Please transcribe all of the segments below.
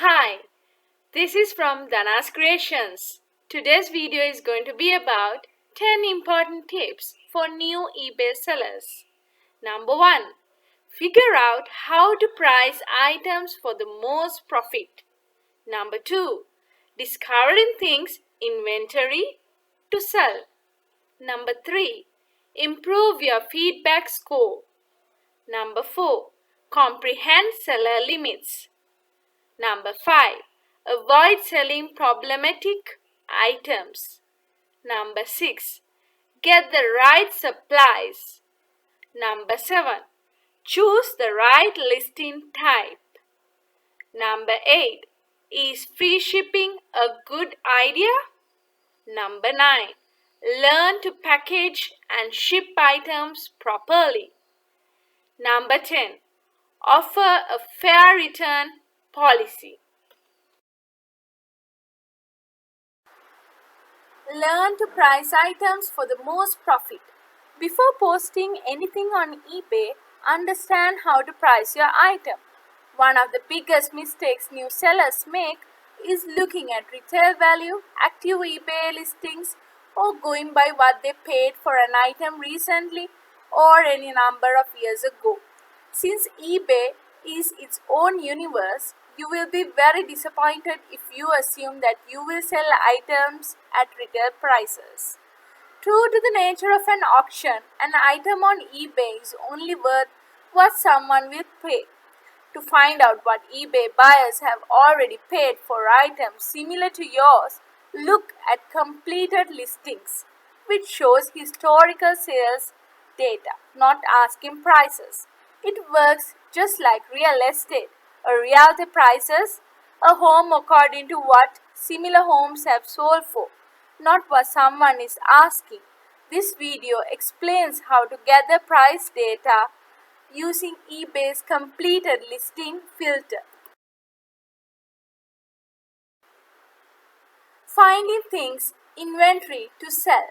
Hi, this is from Dana's Creations. Today's video is going to be about 10 important tips for new eBay sellers. Number 1. Figure out how to price items for the most profit. Number 2. Discovering things inventory to sell. Number 3. Improve your feedback score. Number 4. Comprehend seller limits. Number 5. Avoid selling problematic items. Number 6. Get the right supplies. Number 7. Choose the right listing type. Number 8. Is free shipping a good idea? Number 9. Learn to package and ship items properly. Number 10. Offer a fair return policy. Learn to price items for the most profit. Before posting anything on eBay, understand how to price your item. One of the biggest mistakes new sellers make is looking at retail value, active eBay listings, or going by what they paid for an item recently or any number of years ago. Since eBay is its own universe, you will be very disappointed if you assume that you will sell items at retail prices. True to the nature of an auction, an item on eBay is only worth what someone will pay. To find out what eBay buyers have already paid for items similar to yours, look at completed listings, which shows historical sales data, not asking prices. It works just like real estate. A realtor prices a home according to what similar homes have sold for, not what someone is asking. This video explains how to gather price data using eBay's completed listing filter. Finding things inventory to sell.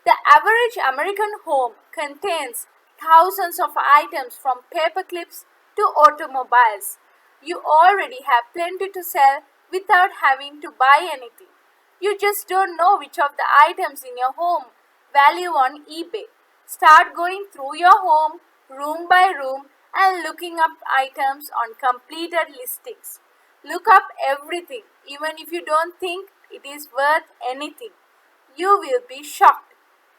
The average American home contains thousands of items from paper clips to automobiles. You already have plenty to sell without having to buy anything. You just don't know which of the items in your home value on eBay. Start going through your home room by room and looking up items on completed listings. Look up everything, even if you don't think it is worth anything. You will be shocked.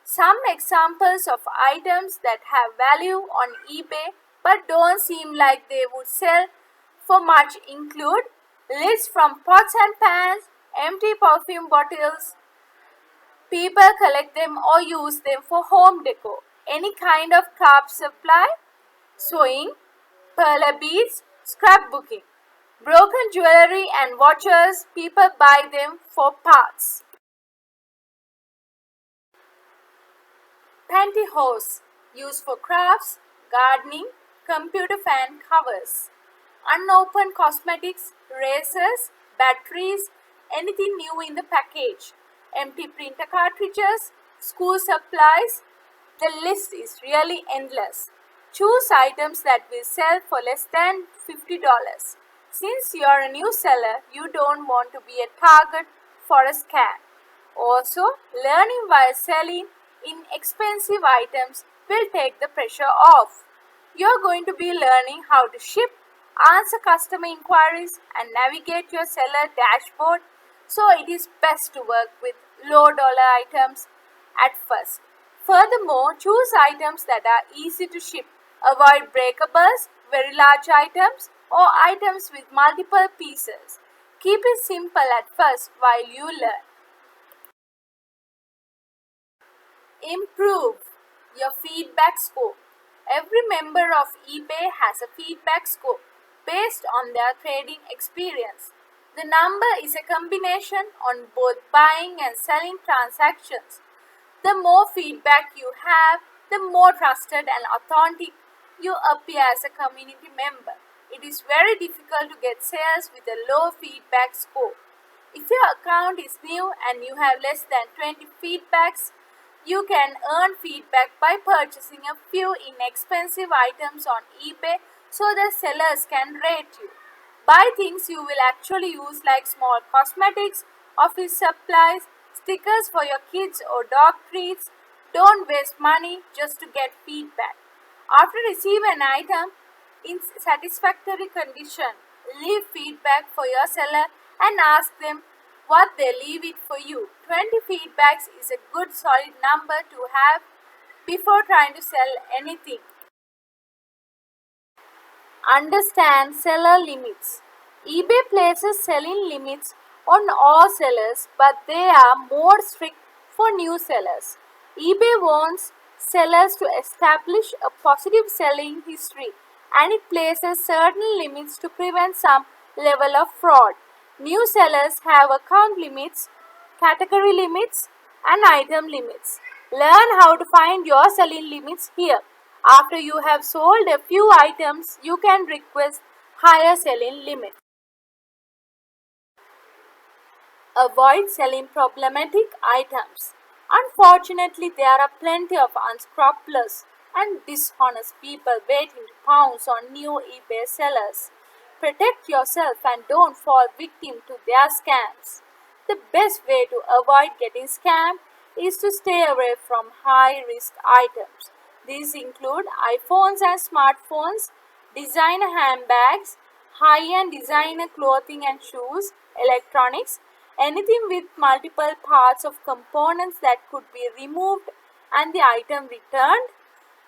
Some examples of items that have value on eBay but don't seem like they would sell for much include lids from pots and pans, empty perfume bottles. People collect them or use them for home decor. Any kind of craft supply, sewing, perler beads, scrapbooking. Broken jewelry and watches, people buy them for parts. Pantyhose, used for crafts, gardening, computer fan covers. Unopened cosmetics, razors, batteries, anything new in the package. Empty printer cartridges, school supplies. The list is really endless. Choose items that will sell for less than $50. Since you are a new seller, you don't want to be a target for a scam. Also, learning while selling inexpensive items will take the pressure off. You're going to be learning how to ship, answer customer inquiries, and navigate your seller dashboard, so it is best to work with low dollar items at first. Furthermore, choose items that are easy to ship. Avoid breakables, very large items, or items with multiple pieces. Keep it simple at first while you learn. Improve your feedback score. Every member of eBay has a feedback score based on their trading experience. The number is a combination on both buying and selling transactions. The more feedback you have, the more trusted and authentic you appear as a community member. It is very difficult to get sales with a low feedback score. If your account is new and you have less than 20 feedbacks, you can earn feedback by purchasing a few inexpensive items on eBay so the sellers can rate you. Buy things you will actually use, like small cosmetics, office supplies, stickers for your kids or dog treats. Don't waste money just to get feedback. After receiving an item in satisfactory condition, leave feedback for your seller and ask them what they leave it for you. 20 feedbacks is a good solid number to have before trying to sell anything. Understand seller limits. eBay places selling limits on all sellers, but they are more strict for new sellers. eBay wants sellers to establish a positive selling history, and it places certain limits to prevent some level of fraud. New sellers have account limits, category limits, and item limits. Learn how to find your selling limits here. After you have sold a few items, you can request higher selling limits. Avoid selling problematic items. Unfortunately, there are plenty of unscrupulous and dishonest people waiting to pounce on new eBay sellers. Protect yourself and don't fall victim to their scams. The best way to avoid getting scammed is to stay away from high-risk items. These include iPhones and smartphones, designer handbags, high-end designer clothing and shoes, electronics, anything with multiple parts of components that could be removed and the item returned,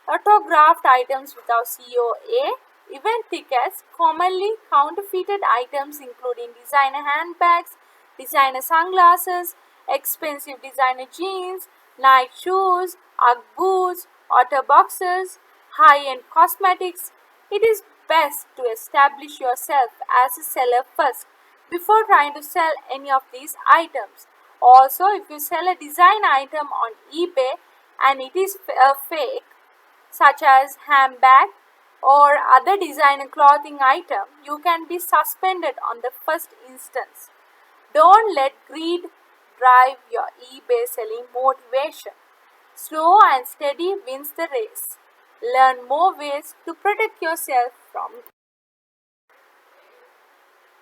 autographed items without COA, event tickets, commonly counterfeited items including designer handbags, designer sunglasses, expensive designer jeans, Nike shoes, UGG boots, otter boxes, high-end cosmetics. It is best to establish yourself as a seller first before trying to sell any of these items. Also, if you sell a design item on eBay and it is a fake, such as handbag or other designer clothing item, you can be suspended on the first instance. Don't let greed drive your eBay selling motivation. Slow and steady wins the race. Learn more ways to protect yourself from.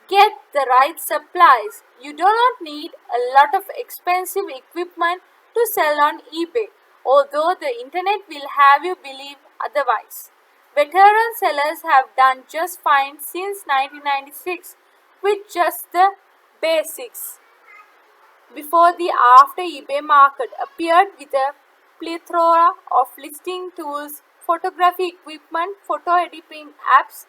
Get the right supplies. You do not need a lot of expensive equipment to sell on eBay, although the internet will have you believe otherwise. Veteran sellers have done just fine since 1996 with just the basics. Before the after eBay market appeared with a plethora of listing tools, photography equipment, photo editing apps,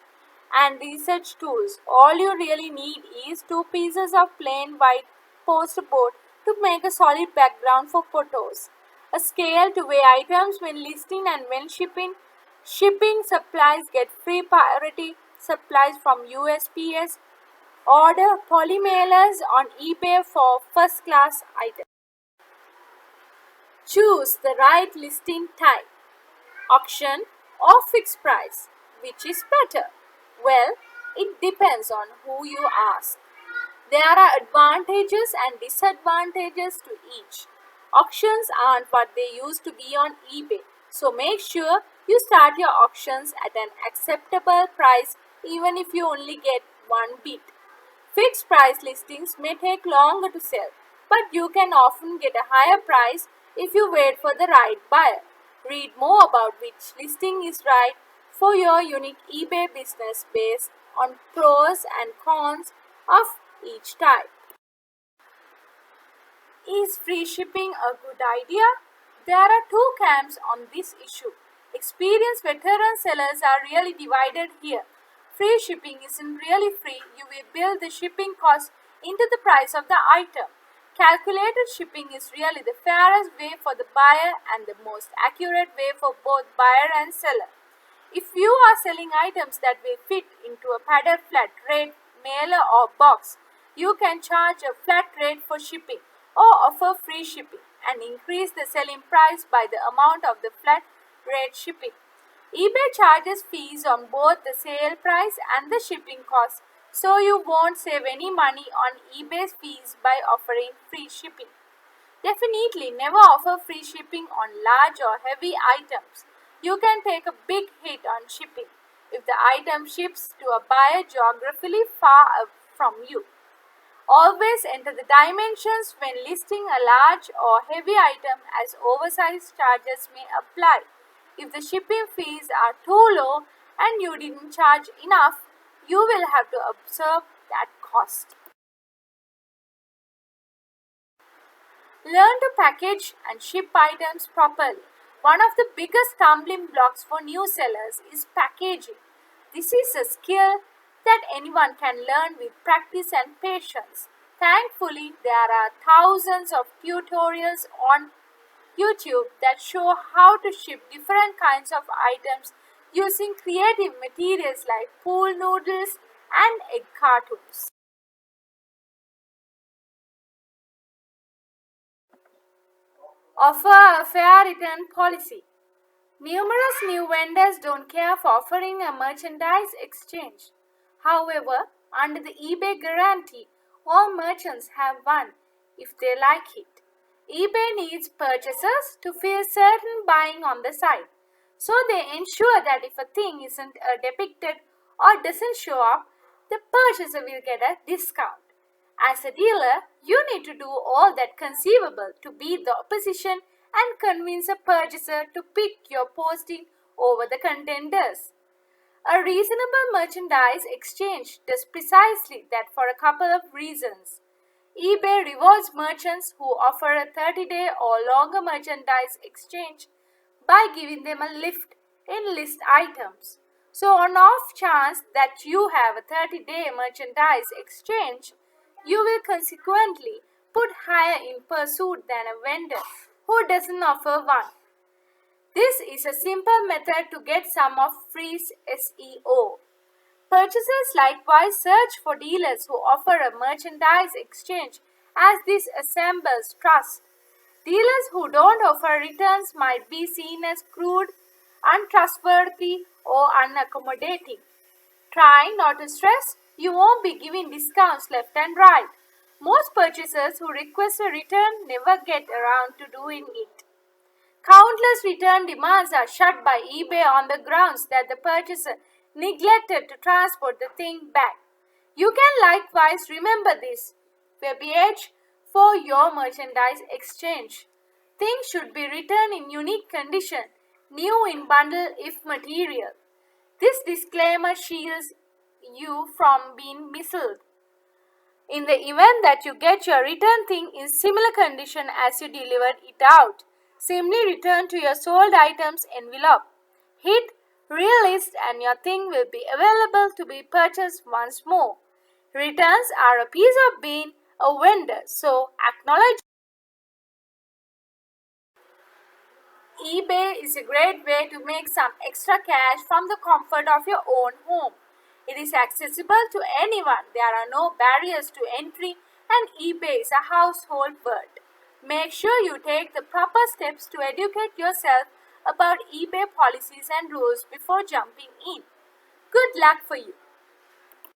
and research tools. All you really need is two pieces of plain white poster board to make a solid background for photos, a scale to weigh items when listing and when shipping. Shipping supplies get free priority supplies from USPS. Order polymailers on eBay for first class items. Choose the right listing type, auction or fixed price. Which is better? Well, it depends on who you ask. There are advantages and disadvantages to each. Auctions aren't what they used to be on eBay, so make sure you start your auctions at an acceptable price even if you only get one bid. Fixed price listings may take longer to sell, but you can often get a higher price if you wait for the right buyer. Read more about which listing is right for your unique eBay business based on pros and cons of each type. Is free shipping a good idea? There are two camps on this issue. Experienced veteran sellers are really divided here. Free shipping isn't really free. You will build the shipping cost into the price of the item. Calculated shipping is really the fairest way for the buyer and the most accurate way for both buyer and seller. If you are selling items that will fit into a padded flat rate mailer or box, you can charge a flat rate for shipping or offer free shipping and increase the selling price by the amount of the flat rate shipping. eBay charges fees on both the sale price and the shipping cost, so you won't save any money on eBay's fees by offering free shipping. Definitely never offer free shipping on large or heavy items. You can take a big hit on shipping. if the item ships to a buyer geographically far from you. Always enter the dimensions when listing a large or heavy item, as oversized charges may apply. If the shipping fees are too low and you didn't charge enough, you will have to absorb that cost. Learn to package and ship items properly. One of the biggest stumbling blocks for new sellers is packaging. This is a skill that anyone can learn with practice and patience. Thankfully, there are thousands of tutorials on YouTube that show how to ship different kinds of items using creative materials like pool noodles and egg cartoons. Offer a fair return policy. Numerous new vendors don't care for offering a merchandise exchange. However, under the eBay guarantee, all merchants have one if they like it. eBay needs purchasers to feel certain buying on the site, so they ensure that if a thing isn't depicted or doesn't show up, the purchaser will get a discount. As a dealer, you need to do all that conceivable to beat the opposition and convince a purchaser to pick your posting over the contenders. A reasonable merchandise exchange does precisely that for a couple of reasons. eBay rewards merchants who offer a 30-day or longer merchandise exchange by giving them a lift in list items. So on off chance that you have a 30-day merchandise exchange, you will consequently put higher in pursuit than a vendor who doesn't offer one. This is a simple method to get some of free SEO. Purchasers likewise search for dealers who offer a merchandise exchange, as this assembles trust. Dealers who don't offer returns might be seen as crude, untrustworthy, or unaccommodating. Try not to stress, you won't be giving discounts left and right. Most purchasers who request a return never get around to doing it. Countless return demands are shut by eBay on the grounds that the purchaser neglected to transport the thing back. You can likewise remember this verbiage for your merchandise exchange. Things should be returned in unique condition, new in bundle if material. This disclaimer shields you from being misled. In the event that you get your return thing in similar condition as you delivered it out, simply return to your sold items envelope. Hit relist and your thing will be available to be purchased once more. Returns are a piece of being a vendor, so acknowledge. eBay is a great way to make some extra cash from the comfort of your own home. It is accessible to anyone. There are no barriers to entry, and eBay is a household word. Make sure you take the proper steps to educate yourself about eBay policies and rules before jumping in. Good luck for you.